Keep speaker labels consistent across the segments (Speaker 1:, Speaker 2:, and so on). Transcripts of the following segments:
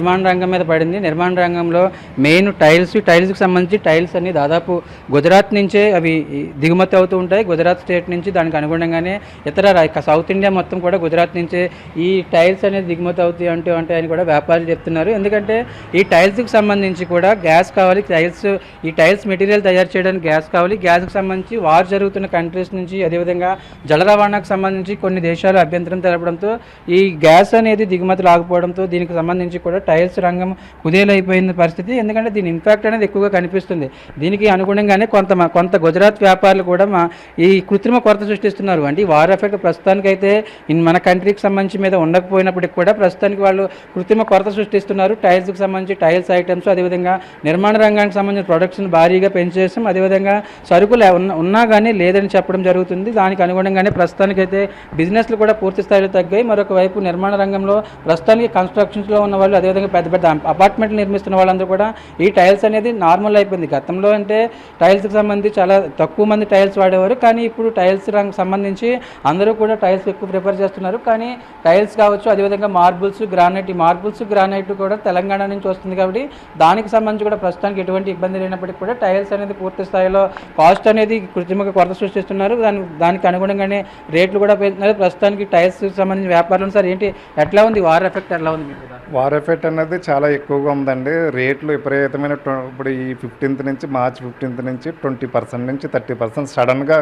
Speaker 1: నిర్మాణ రంగం మీద పడింది. నిర్మాణ రంగంలో మెయిన్ టైల్స్కి సంబంధించి టైల్స్ అన్ని దాదాపు గుజరాత్ నుంచే అవి దిగుమతి అవుతూ ఉంటాయి. గుజరాత్ స్టేట్ నుంచి దానికి అనుగుణంగానే ఇతర సౌత్ ఇండియా మొత్తం కూడా గుజరాత్ నుంచే ఈ టైల్స్ అనేది దిగుమతి అవుతాయి అంటే అని కూడా వ్యాపారులు చెప్తున్నారు. ఎందుకంటే ఈ టైల్స్కి సంబంధించి కూడా గ్యాస్ కావాలి. ఈ టైల్స్ మెటీరియల్ తయారు చేయడానికి గ్యాస్ కావాలి. గ్యాస్కి సంబంధించి వార్ జరుగుతున్న కంట్రీస్ నుంచి, అదేవిధంగా జల రవాణాకు సంబంధించి కొన్ని దేశాలు అభ్యంతరం తెలపడంతో ఈ గ్యాస్ అనేది దిగుమతి రాకపోవడంతో దీనికి సంబంధించి కూడా టైల్స్ రంగం కుదేలైపోయిన పరిస్థితి. ఎందుకంటే దీని ఇంపాక్ట్ అనేది ఎక్కువగా కనిపిస్తుంది. దీనికి అనుగుణంగానే కొంత గుజరాత్ వ్యాపారులు కూడా ఈ కృత్రిమ కొరత సృష్టిస్తున్నారు. అంటే ఈ వార్ ఎఫెక్ట్ ప్రస్తుతానికైతే మన కంట్రీకి సంబంధించి మీద ఉండకపోయినప్పటికీ కూడా ప్రస్తుతానికి వాళ్ళు కృత్రిమ కొరత సృష్టిస్తున్నారు. టైల్స్కి సంబంధించి టైల్స్ ఐటమ్స్, అదేవిధంగా నిర్మాణ రంగానికి సంబంధించిన ప్రొడక్ట్స్ని భారీగా పెంచేసాం. అదేవిధంగా సరుకులు ఉన్నా కానీ లేదని చెప్పడం జరుగుతుంది. దానికి అనుగుణంగానే ప్రస్తుతానికైతే బిజినెస్లు కూడా పూర్తి స్థాయిలో తగ్గాయి. మరొక వైపు నిర్మాణ రంగంలో ప్రస్తుతానికి కన్స్ట్రక్షన్స్లో ఉన్న వాళ్ళు, అదేవిధంగా పెద్ద పెద్ద అపార్ట్మెంట్లు నిర్మిస్తున్న వాళ్ళందరూ కూడా ఈ టైల్స్ అనేది నార్మల్ అయిపోయింది. గతంలో అంటే టైల్స్కి సంబంధించి చాలా తక్కువ మంది టైల్స్ వాడేవారు. కానీ ఇప్పుడు టైల్స్ రంగం సంబంధించి అందరూ కూడా టైల్స్ ఎక్కువ ప్రిఫర్ చేస్తున్నారు. కానీ టైల్స్ కావచ్చు, అదేవిధంగా మార్బుల్స్, గ్రానైట్ కూడా తెలంగాణ నుంచి వస్తుంది. కాబట్టి దానికి సంబంధించి కూడా ప్రస్తుతానికి ఎటువంటి ఇబ్బంది లేనప్పటికీ కూడా టైల్స్ అనేది పూర్తి స్థాయిలో కాస్ట్ అనేది కృత్రిమంగా కొరత సృష్టిస్తున్నారు. దానికి అనుగుణంగానే రేట్లు కూడా పెంచుతున్నారు. ప్రస్తుతానికి టైల్స్ సంబంధించిన వ్యాపారులు సార్ ఏంటి ఎట్లా ఉంది వార్ ఎఫెక్ట్ ఎట్లా ఉంది?
Speaker 2: వార్ ఎఫెక్ట్ అనేది చాలా ఎక్కువగా ఉందండి. రేట్లు విపరీతమైన ఇప్పుడు ఈ 15th నుంచి మార్చి 15th నుంచి 20% నుంచి 30% సడన్గా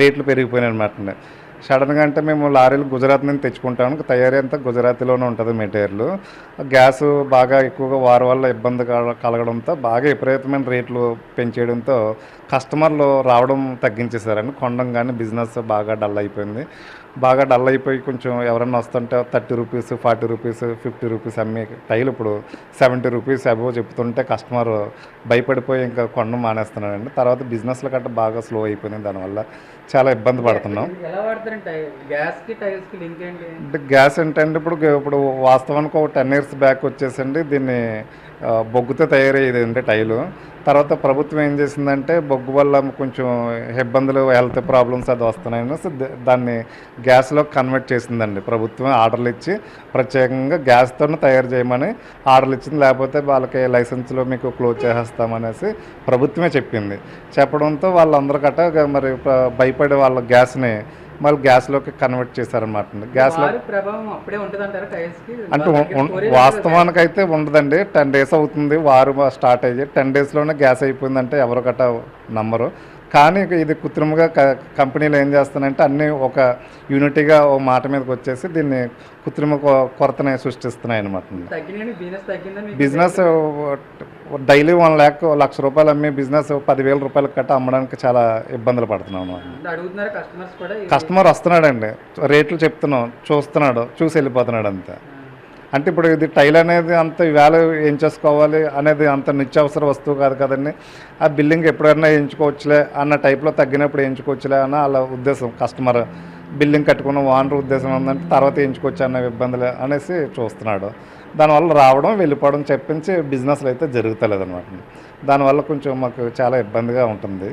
Speaker 2: రేట్లు పెరిగిపోయినాయి అనమాట. సడన్గా అంటే మేము లారీలు గుజరాత్ నుంచి తెచ్చుకుంటాము. తయారీ అంతా గుజరాతీలోనే ఉంటుంది మెటీరియల్. గ్యాస్ బాగా ఎక్కువగా వారి వల్ల ఇబ్బంది కలగడంతో బాగా విపరీతమైన రేట్లు పెంచేయడంతో కస్టమర్లు రావడం తగ్గించేశారండి. కొనడం కానీ బిజినెస్ బాగా డల్ అయిపోయింది. బాగా డల్ అయిపోయి కొంచెం ఎవరన్నా వస్తుంటే 30 రూపీస్, 40 రూపీస్, 50 రూపీస్ అమ్మే టైలు ఇప్పుడు 70 రూపీస్ అబో చెప్తుంటే కస్టమర్ భయపడిపోయి ఇంకా కొనడం మానేస్తున్నాడండి. తర్వాత బిజినెస్ల గట్రా బాగా స్లో అయిపోయింది. దానివల్ల చాలా ఇబ్బంది పడుతున్నాం. అంటే గ్యాస్ ఏంటంటే ఇప్పుడు వాస్తవానికి ఒక 10 years బ్యాక్ వచ్చేసండి దీన్ని బొగ్గుతో తయారయ్యేది అంటే టైలు. తర్వాత ప్రభుత్వం ఏం చేసిందంటే బొగ్గు వల్ల కొంచెం ఇబ్బందులు, హెల్త్ ప్రాబ్లమ్స్ అది వస్తున్నాయని దాన్ని గ్యాస్లో కన్వర్ట్ చేసిందండి. ప్రభుత్వం ఆర్డర్లు ఇచ్చి ప్రత్యేకంగా గ్యాస్తోనే తయారు చేయమని ఆర్డర్లు ఇచ్చింది. లేకపోతే వాళ్ళకి లైసెన్స్లో మీకు క్లోజ్ చేసేస్తామనేసి ప్రభుత్వమే చెప్పింది. చెప్పడంతో వాళ్ళందరూ గట్రా మరి భయపడి వాళ్ళ గ్యాస్ని మళ్ళీ గ్యాస్లోకి కన్వర్ట్ చేశారనమాట. గ్యాస్లో అంటే వాస్తవానికి అయితే ఉండదండి. 10 days అవుతుంది వారు స్టార్ట్ అయ్యి 10 daysలోనే గ్యాస్ అయిపోయిందంటే ఎవరు గట్రా నమ్మరు. కానీ ఇది కృత్రిమంగా కంపెనీలు ఏం చేస్తానంటే అన్నీ ఒక యూనిటీగా ఓ మాట మీదకి వచ్చేసి దీన్ని కృత్రిమ కొరతని సృష్టిస్తున్నాయి అనమాట. బిజినెస్ డైలీ 1 lakh, 1 లక్ష రూపాయలు అమ్మే బిజినెస్ 10,000 రూపాయలు కట్ట అమ్మడానికి చాలా ఇబ్బందులు పడుతున్నాం. కస్టమర్ వస్తున్నాడండి, రేట్లు చెప్తున్నాం, చూస్తున్నాడు, చూసి వెళ్ళిపోతున్నాడు అంతే. అంటే ఇప్పుడు ఇది టైల్ అనేది అంత వాల్యూ ఏం చేసుకోవాలి అనేది అంత నిత్యావసర వస్తువు కాదు కదండి. ఆ బిల్లింగ్ ఎప్పుడైనా వేయించుకోవచ్చులే అన్న టైప్లో తగ్గినప్పుడు వేయించుకోవచ్చులే అన్న వాళ్ళ ఉద్దేశం. కస్టమర్ బిల్లింగ్ కట్టుకున్న ఓనర్ ఉద్దేశం ఉందంటే తర్వాత వేయించుకోవచ్చు అన్న ఇబ్బందులు అనేసి చూస్తున్నాడు. దానివల్ల రావడం వెళ్ళిపోవడం చెప్పించి బిజినెస్లు అయితే జరుగుతలేదు అనమాట. దానివల్ల కొంచెం మాకు చాలా ఇబ్బందిగా ఉంటుంది.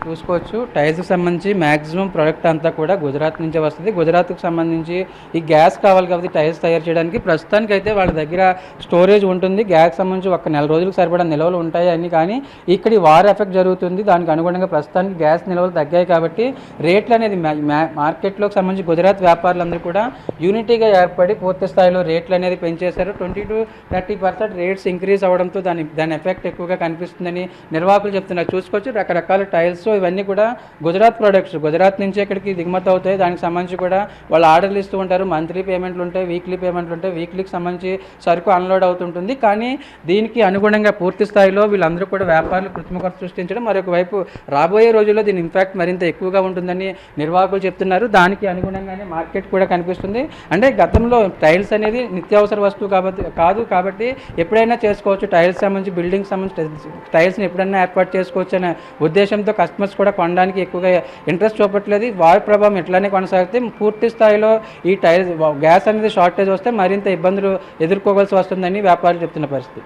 Speaker 1: చూసుకోవచ్చు టైల్స్కి సంబంధించి మ్యాక్సిమం ప్రోడక్ట్ అంతా కూడా గుజరాత్ నుంచే వస్తుంది. గుజరాత్కి సంబంధించి ఈ గ్యాస్ కావాలి కాబట్టి టైల్స్ తయారు చేయడానికి ప్రస్తుతానికి అయితే వాళ్ళ దగ్గర స్టోరేజ్ ఉంటుంది. గ్యాస్ సంబంధించి ఒక 4 రోజులకు సరిపడా నిల్వలు ఉంటాయి అన్ని. కానీ ఇక్కడ వార్ ఎఫెక్ట్ జరుగుతుంది. దానికి అనుగుణంగా ప్రస్తుతానికి గ్యాస్ నిల్వలు తగ్గాయి కాబట్టి రేట్లు అనేది మార్కెట్లోకి సంబంధించి గుజరాత్ వ్యాపారులందరూ కూడా యూనిటీగా ఏర్పడి పూర్తి స్థాయిలో రేట్లు అనేది పెంచేశారు. 20 to 30% రేట్స్ ఇంక్రీజ్ అవ్వడంతో దాని ఎఫెక్ట్ ఎక్కువగా కనిపిస్తుందని నిర్వాహకులు చెప్తున్నారు. చూసుకోవచ్చు రకరకాల టైల్స్ ఇవన్నీ కూడా గుజరాత్ ప్రొడక్ట్స్, గుజరాత్ నుంచి ఇక్కడికి దిగుమతి అవుతాయి. దానికి సంబంధించి కూడా వాళ్ళు ఆర్డర్లు ఇస్తూ ఉంటారు. మంత్లీ పేమెంట్లు ఉంటాయి, వీక్లీ పేమెంట్లు ఉంటాయి. వీక్లీకి సంబంధించి సరుకు అన్లోడ్ అవుతుంటుంది. కానీ దీనికి అనుగుణంగా పూర్తి స్థాయిలో వీళ్ళందరూ కూడా వ్యాపారులు కృత్రిమ కొరత సృష్టించడం, మరొక వైపు రాబోయే రోజుల్లో దీని ఇంపాక్ట్ మరింత ఎక్కువగా ఉంటుందని నిర్వాహకులు చెప్తున్నారు. దానికి అనుగుణంగానే మార్కెట్ కూడా కనిపిస్తుంది. అంటే గతంలో టైల్స్ అనేది నిత్యావసర వస్తువు కాబట్టి ఎప్పుడైనా చేసుకోవచ్చు. టైల్స్ సంబంధించి బిల్డింగ్ సంబంధించి టైల్స్ని ఎప్పుడైనా ఏర్పాటు చేసుకోవచ్చు అనే ఉద్దేశంతో కస్టమర్స్ కూడా కొనడానికి ఎక్కువగా ఇంట్రెస్ట్ చూపట్లేదు. వారి ప్రభావం ఎట్లానే కొనసాగితే పూర్తి స్థాయిలో ఈ టైల్స్ గ్యాస్ అనేది షార్టేజ్ వస్తే మరింత ఇబ్బందులు ఎదుర్కోవాల్సి వస్తుందని వ్యాపారులు చెప్తున్న పరిస్థితి.